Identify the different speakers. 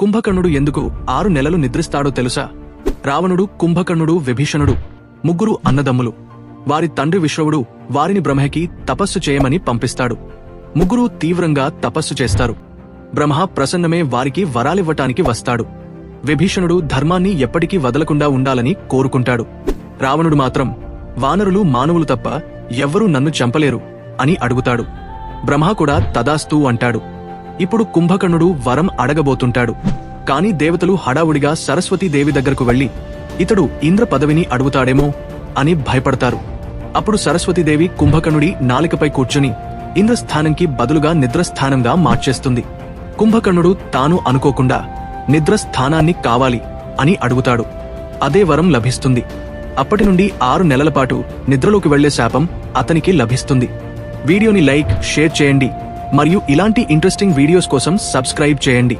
Speaker 1: కుంభకర్ణుడు ఎందుకు 6 నెలలు నిద్రిస్తాడో తెలుసా? రావణుడు, కుంభకర్ణుడు, విభీషణుడు ముగ్గురు అన్నదమ్ములు. వారి తండ్రి విశ్రవుడు వారిని బ్రహ్మకి తపస్సు చేయమని పంపిస్తాడు. ముగ్గురు తీవ్రంగా తపస్సు చేస్తారు. బ్రహ్మ ప్రసన్నమే వారికి వరాలివ్వటానికి వస్తాడు. విభీషణుడు ధర్మాన్ని ఎప్పటికీ వదలకుండా ఉండాలని కోరుకుంటాడు. రావణుడు మాత్రం వానరులు మానవులు తప్ప ఎవ్వరూ నన్ను చంపలేరు అని అడుగుతాడు. బ్రహ్మ కూడా తదాస్తు అంటాడు. ఇప్పుడు కుంభకర్ణుడు వరం అడగబోతుంటాడు. కాని దేవతలు హడావుడిగా సరస్వతీదేవి దగ్గరకు వెళ్లి ఇతడు ఇంద్ర పదవిని అడుగుతాడేమో అని భయపడతారు. అప్పుడు సరస్వతీదేవి కుంభకర్ణుడి నాలికపై కూర్చుని ఇంద్రస్థానంకి బదులుగా నిద్రస్థానంగా మార్చేస్తుంది. కుంభకర్ణుడు తాను అనుకోకుండా నిద్రస్థానాన్ని కావాలి అని అడుగుతాడు. అదే వరం లభిస్తుంది. అప్పటి నుండి 6 నెలల పాటు నిద్రలోకి వెళ్లే శాపం అతనికి లభిస్తుంది. వీడియోని లైక్, షేర్ చేయండి మరియు ఇలాంటి ఇంట్రెస్టింగ్ వీడియోస్ కోసం సబ్స్క్రైబ్ చేయండి.